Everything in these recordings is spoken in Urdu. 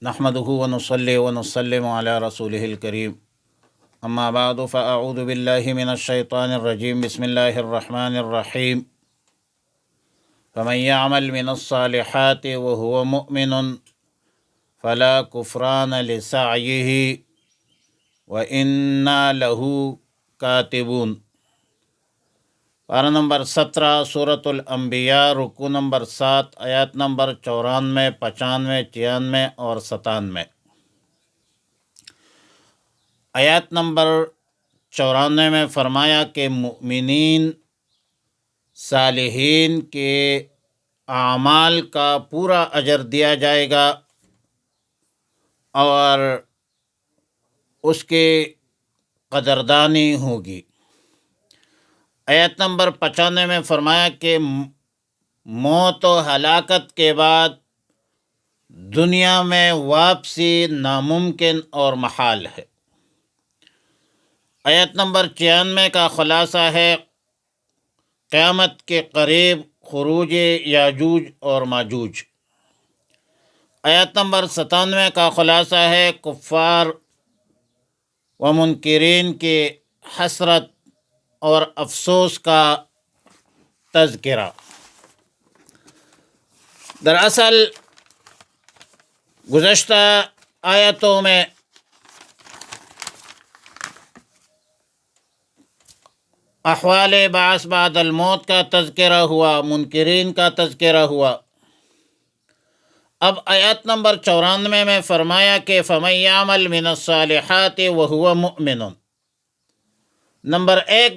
نحمده ونصلي ونسلم على رسوله الكريم اما بعد فاعوذ بالله من الشيطان الرجيم بسم الله الرحمن الرحيم فمن يعمل من الصالحات وهو مؤمن فلا كفران لسعيه وإنا له كاتبون۔ پارہ نمبر 17 سورۃ الانبیاء، رکوع نمبر 7، آیات نمبر 94، 95، 96 اور 97۔ آیات نمبر 94 میں فرمایا کہ مؤمنین صالحین کے اعمال کا پورا اجر دیا جائے گا اور اس کی قدردانی ہوگی۔ آیت نمبر 95 میں فرمایا کہ موت و ہلاکت کے بعد دنیا میں واپسی ناممکن اور محال ہے۔ آیت نمبر 96 کا خلاصہ ہے قیامت کے قریب خروج یاجوج اور ماجوج۔ آیت نمبر 97 کا خلاصہ ہے کفار و منکرین کی حسرت اور افسوس کا تذکرہ۔ دراصل گزشتہ آیتوں میں احوال بعث بعد الموت کا تذکرہ ہوا، منکرین کا تذکرہ ہوا۔ اب آیت نمبر 94 میں فرمایا کہ فَمَن يَعْمَلْ مِنَ الصَّالِحَاتِ وَهُوَ مُؤْمِنٌ۔ نمبر 1،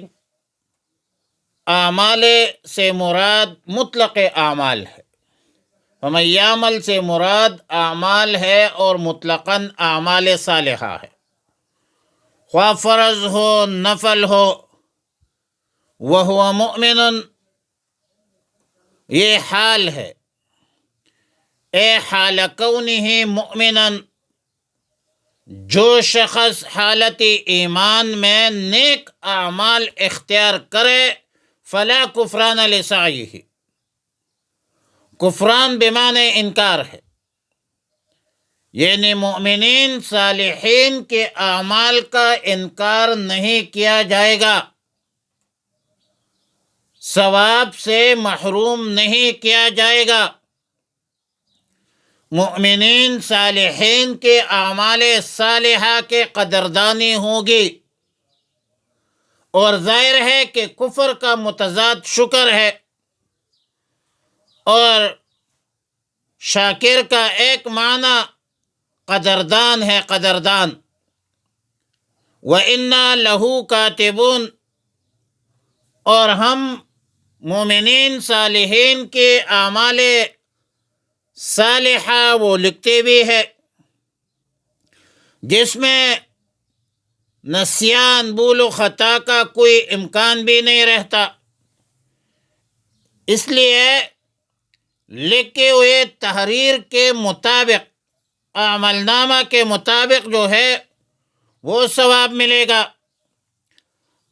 اعمال سے مراد مطلق اعمال ہے۔ فَمَن يَعْمَل سے مراد اعمال ہے اور مطلقاً اعمال صالحہ ہے، خواہ فرض ہو نفل ہو۔ وَهُوَ مُؤْمِنٌ یہ حال ہے، اے حال کونہ مؤمناً، جو شخص حالت ایمان میں نیک اعمال اختیار کرے فلا کفران لسعیہ، کفران بمعنی انکار ہے، یعنی مؤمنین صالحین کے اعمال کا انکار نہیں کیا جائے گا، ثواب سے محروم نہیں کیا جائے گا۔ مؤمنین صالحین کے اعمال صالحہ کے قدردانی ہوگی، اور ظاہر ہے کہ کفر کا متضاد شکر ہے، اور شاکر کا ایک معنی قدردان ہے، قدردان۔ وَإِنَّا لَهُ كَاتِبُونَ اور ہم مومنین صالحین کے اعمال صالحہ وہ لکھتے بھی ہے، جس میں نسیان، بھول و خطا کا کوئی امکان بھی نہیں رہتا، اس لیے لکھے ہوئے تحریر کے مطابق، عمل نامہ کے مطابق جو ہے وہ ثواب ملے گا۔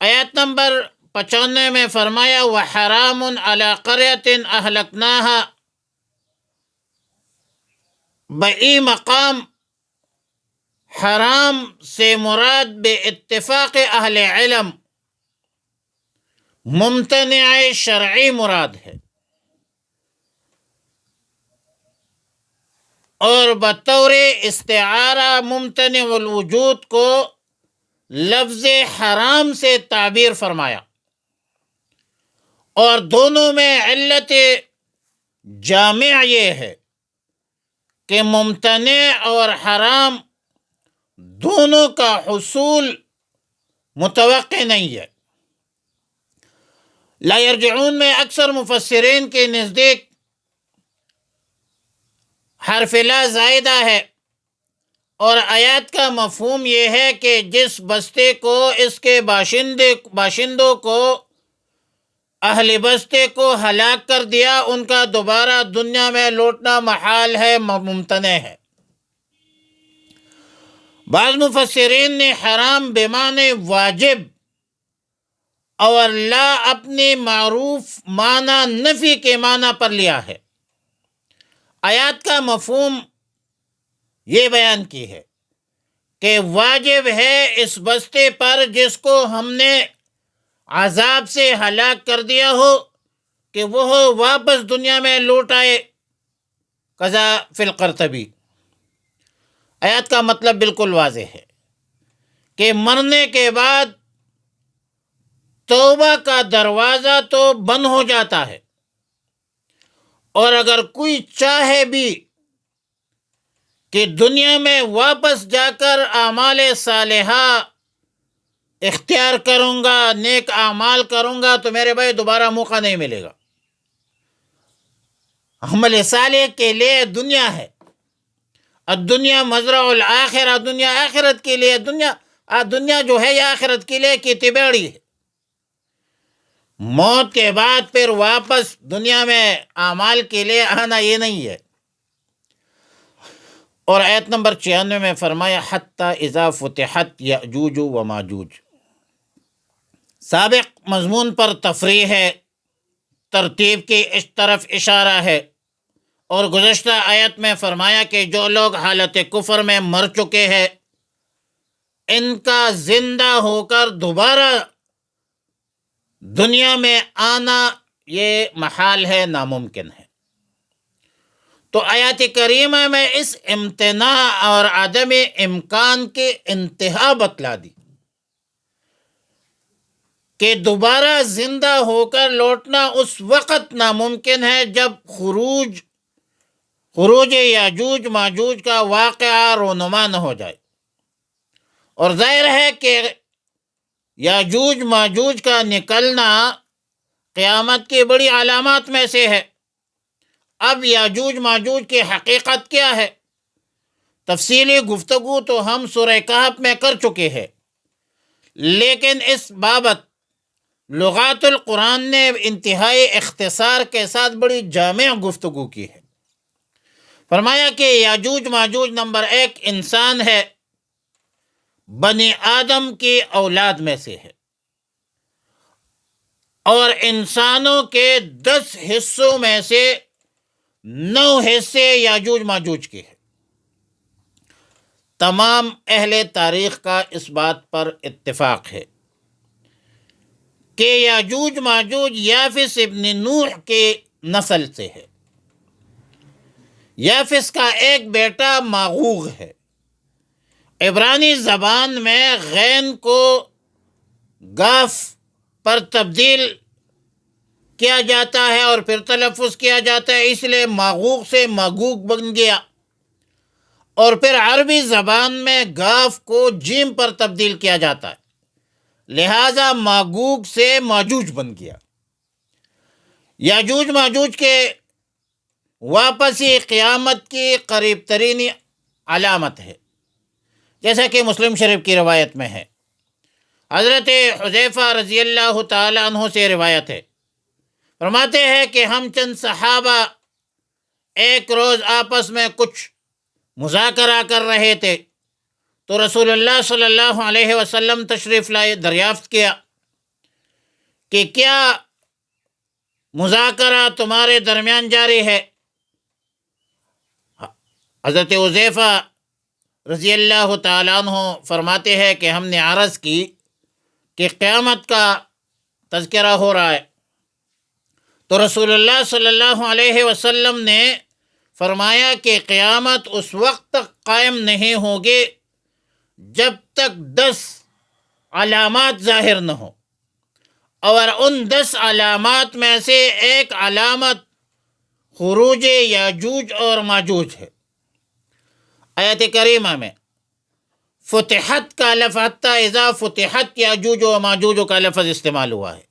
آیت نمبر 95 میں فرمایا وَحَرَامٌ عَلَىٰ قَرْيَةٍ أَهْلَكْنَاهَا، بئی مقام حرام سے مراد بے اتفاق اہل علم ممتنع شرعی مراد ہے، اور بطور استعارہ ممتنع الوجود کو لفظ حرام سے تعبیر فرمایا، اور دونوں میں علت جامع یہ ہے کہ ممتنع اور حرام دونوں کا حصول متوقع نہیں ہے۔ لا یرجعون میں اکثر مفسرین کے نزدیک حرف لا زائدہ ہے، اور آیات کا مفہوم یہ ہے کہ جس بستے کو اس کے باشندوں کو، اہل بستے کو ہلاک کر دیا، ان کا دوبارہ دنیا میں لوٹنا محال ہے، ممتنع ہے۔ بعض مفسرین نے حرام بمعنی واجب اور لا اپنی معروف معنی نفی کے معنی پر لیا ہے۔ آیات کا مفہوم یہ بیان کی ہے کہ واجب ہے اس بستے پر جس کو ہم نے عذاب سے ہلاک کر دیا ہو کہ وہ واپس دنیا میں لوٹ آئے، قضا فی القرطبی۔ آیات کا مطلب بالکل واضح ہے کہ مرنے کے بعد توبہ کا دروازہ تو بند ہو جاتا ہے، اور اگر کوئی چاہے بھی کہ دنیا میں واپس جا کر اعمال صالحہ اختیار کروں گا، نیک اعمال کروں گا، تو میرے بھائی دوبارہ موقع نہیں ملے گا۔ عمل صالح کے لیے دنیا ہے، الدنیا مزرع الآخرہ، دنیا آخرت کے لیے، دنیا جو ہے یہ آخرت کے لیے کھیتی باڑی ہے۔ موت کے بعد پھر واپس دنیا میں اعمال کے لیے آنا یہ نہیں ہے۔ اور آیت نمبر 96 میں فرمایا حتی اذا فتحت یأجوج و ماجوج۔ سابق مضمون پر تفریح ہے، ترتیب کی اس طرف اشارہ ہے، اور گزشتہ آیت میں فرمایا کہ جو لوگ حالت کفر میں مر چکے ہیں ان کا زندہ ہو کر دوبارہ دنیا میں آنا یہ محال ہے، ناممکن ہے۔ تو آیات کریمہ میں اس امتناع اور عدم امکان کی انتہا بتلا دی کہ دوبارہ زندہ ہو کر لوٹنا اس وقت ناممکن ہے جب خروج یاجوج ماجوج کا واقعہ رونما نہ ہو جائے۔ اور ظاہر ہے کہ یاجوج ماجوج کا نکلنا قیامت کی بڑی علامات میں سے ہے۔ اب یاجوج ماجوج کی حقیقت کیا ہے؟ تفصیلی گفتگو تو ہم سورہ کہف میں کر چکے ہیں، لیکن اس بابت لغات القرآن نے انتہائی اختصار کے ساتھ بڑی جامع گفتگو کی ہے۔ فرمایا کہ یاجوج ماجوج نمبر 1 انسان ہے، بنی آدم کی اولاد میں سے ہے، اور انسانوں کے 10 حصوں میں سے 9 حصے یاجوج ماجوج کے ہیں۔ تمام اہل تاریخ کا اس بات پر اتفاق ہے کہ یاجوج ماجوج یافس ابن نوح کے نسل سے ہے۔ یافس کا ایک بیٹا ماغوغ ہے۔ عبرانی زبان میں غین کو گاف پر تبدیل کیا جاتا ہے اور پھر تلفظ کیا جاتا ہے، اس لیے ماغوغ سے ماگوگ بن گیا، اور پھر عربی زبان میں گاف کو جیم پر تبدیل کیا جاتا ہے، لہٰذا ماگوگ سے ماجوج بن گیا۔ یاجوج ماجوج کے واپسی قیامت کی قریب ترین علامت ہے، جیسا کہ مسلم شریف کی روایت میں ہے۔ حضرت حذیفہ رضی اللہ تعالی عنہ سے روایت ہے، فرماتے ہیں کہ ہم چند صحابہ ایک روز آپس میں کچھ مذاکرہ کر رہے تھے تو رسول اللہ صلی اللہ علیہ وسلم تشریف لائے، دریافت کیا کہ کیا مذاکرہ تمہارے درمیان جاری ہے؟ حضرت حذیفہ رضی اللہ تعالیٰ عنہ فرماتے ہیں کہ ہم نے عرض کی کہ قیامت کا تذکرہ ہو رہا ہے، تو رسول اللہ صلی اللہ علیہ وسلم نے فرمایا کہ قیامت اس وقت تک قائم نہیں ہوگی جب تک 10 علامات ظاہر نہ ہوں، اور ان 10 علامات میں سے ایک علامت خروج یاجوج اور ماجوج ہے۔ آیت کریمہ میں فتحت کا لفظ حتی اذا فتحت یاجوج و ماجوج کا لفظ استعمال ہوا ہے،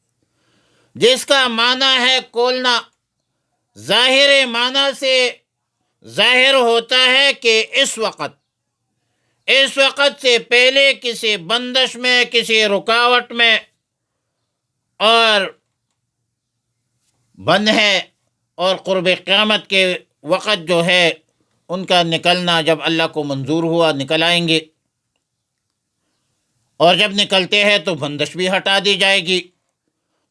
جس کا معنی ہے کھولنا۔ ظاہر معنی سے ظاہر ہوتا ہے کہ اس وقت سے پہلے کسی بندش میں، کسی رکاوٹ میں اور بند ہے، اور قرب قیامت کے وقت جو ہے ان کا نکلنا جب اللہ کو منظور ہوا نکل آئیں گے، اور جب نکلتے ہیں تو بندش بھی ہٹا دی جائے گی۔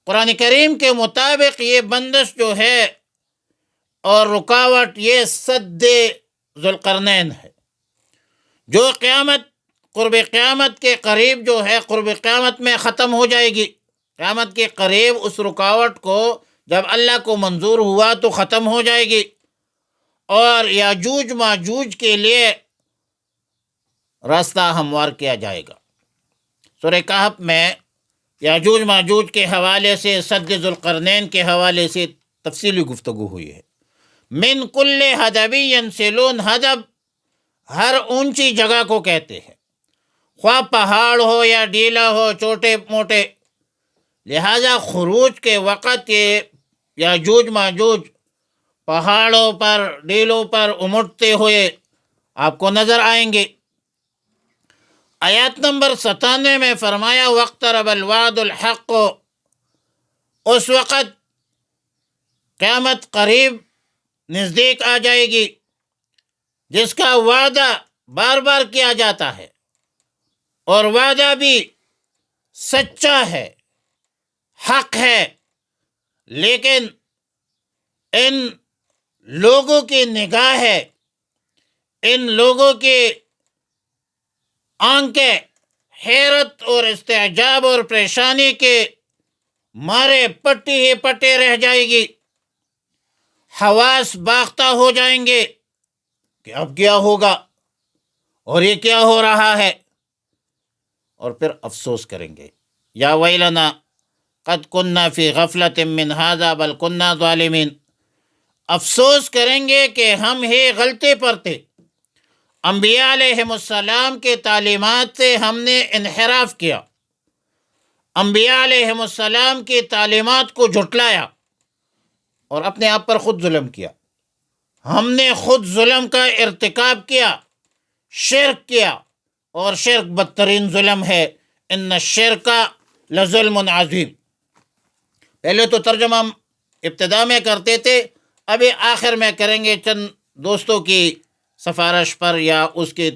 قرآن کریم کے مطابق یہ بندش جو ہے اور رکاوٹ یہ سد ذوالقرنین ہے، جو قرب قیامت کے قریب جو ہے، قرب قیامت میں ختم ہو جائے گی. قیامت کے قریب اس رکاوٹ کو جب اللہ کو منظور ہوا تو ختم ہو جائے گی، اور یاجوج ماجوج کے لیے راستہ ہموار کیا جائے گا. سورہ کہف میں یاجوج ماجوج کے حوالے سے، سد ذوالقرنین کے حوالے سے تفصیلی گفتگو ہوئی ہے. من کل حدبی ینسلون، حدب ہر اونچی جگہ کو کہتے ہیں، خواہ پہاڑ ہو یا ڈیلا ہو، چھوٹے موٹے. لہذا خروج کے وقت یہ یاجوج ماجوج پہاڑوں پر، ڈیلوں پر امٹتے ہوئے آپ کو نظر آئیں گے. آیات نمبر 97 میں فرمایا واقترب الوعد الحق، اس وقت قیامت قریب نزدیک آ جائے گی جس کا وعدہ بار بار کیا جاتا ہے، اور وعدہ بھی سچا ہے، حق ہے. لیکن ان لوگوں کی نگاہ ہے، ان لوگوں کی آنکھیں حیرت اور استعجاب اور پریشانی کے مارے پٹی ہی پٹے رہ جائے گی، حواس باختہ ہو جائیں گے کہ اب کیا ہوگا اور یہ کیا ہو رہا ہے، اور پھر افسوس کریں گے. یا ویلنا قد کننا فی غفلۃ من ھذا بل کننا ظالمین. افسوس کریں گے کہ ہم ہی غلطی پر تھے، انبیاء علیہم السلام کے تعلیمات سے ہم نے انحراف کیا، انبیاء علیہم السلام کی تعلیمات کو جھٹلایا اور اپنے آپ پر خود ظلم کیا. ہم نے خود ظلم کا ارتکاب کیا، شرک کیا، اور شرک بدترین ظلم ہے. ان الشرک لظلم عظیم. پہلے تو ترجمہ ہم ابتدا میں کرتے تھے، ابھی آخر میں کریں گے چند دوستوں کی سفارش پر یا اس کے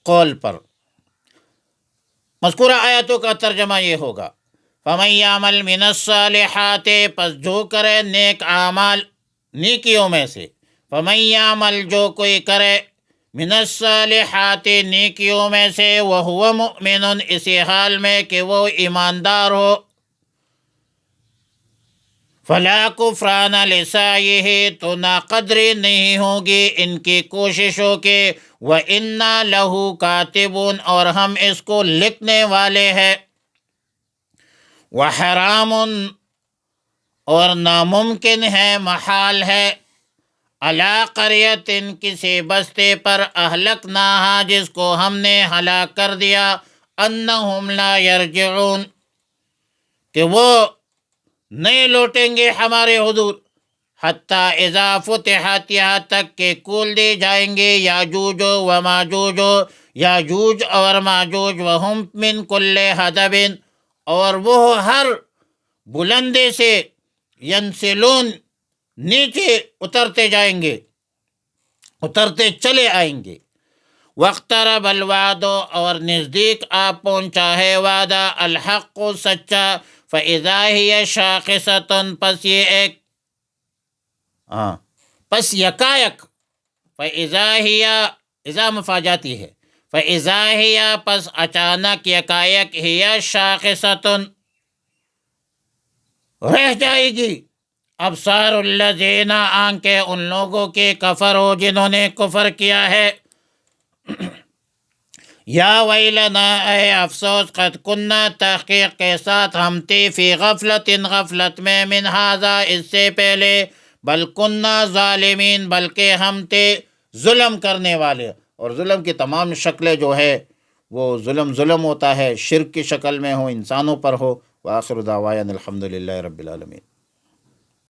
قول پر. مذکورہ آیاتوں کا ترجمہ یہ ہوگا فَمَن يَعْمَلْ مِنَ الصَّالِحَاتِ، پس جو کرے نیک اعمال نیکیوں میں سے. فَمَن يَعْمَلْ، جو کوئی کرے، مِنَ الصَّالِحَاتِ نیکیوں میں سے، وَهُوَ مُؤْمِنٌ، اسی حال میں کہ وہ ایماندار ہو. فَلَا كُفْرَانَ لِسَعْيِهِ، تو ناقدری نہیں ہوگی ان کی کوششوں کے. وَإِنَّا لَهُ كَاتِبُونَ، اور ہم اس کو لکھنے والے ہیں. وَحَرَامٌ، اور ناممکن ہے، محال ہے. عَلَىٰ قَرْيَةٍ، کسی بستے پر، أَهْلَكْنَاهَا، جس کو ہم نے ہلاک کر دیا، أَنَّهُمْ لَا يَرْجِعُونَ، کہ وہ نہیں لوٹیں گے ہمارے حضور. حتیٰ اذا فتحت، یہاں تک کہ کھول دی جائیں گے، یاجوج و ماجوج، یاجوج اور ماجوج، وہم من کل حدب، اور وہ ہر بلندی سے، ینسلون، نیچے اترتے جائیں گے، اترتے چلے آئیں گے. واقترب الوعد، اور نزدیک آ پہنچا ہے وعدہ، الحق، سچا. فَإِذَا هِيَ شَاخِصَةٌ، پس یکایک. فَإِذَا هِيَ، اذا مفاجاتی ہے. فَإِذَا هِيَ، پس اچانک، یکایک، هِيَ شَاخِصَةٌ، رہ جائے گی. ابصار الذین، آنکھیں ان لوگوں کے، کفروا، جنہوں نے کفر کیا ہے. یا ویلنا، اے افسوس، قد کننا، تحقیق کے ساتھ ہم تھے، فی غفلت، غفلت میں، من ھذا، اس سے پہلے، بل کننا ظالمین، بلکہ ہم تھے ظلم کرنے والے. اور ظلم کی تمام شکلیں جو ہے وہ ظلم ہوتا ہے، شرک کی شکل میں ہو، انسانوں پر ہو. وآخر دعوانا الحمدللہ رب العالمین.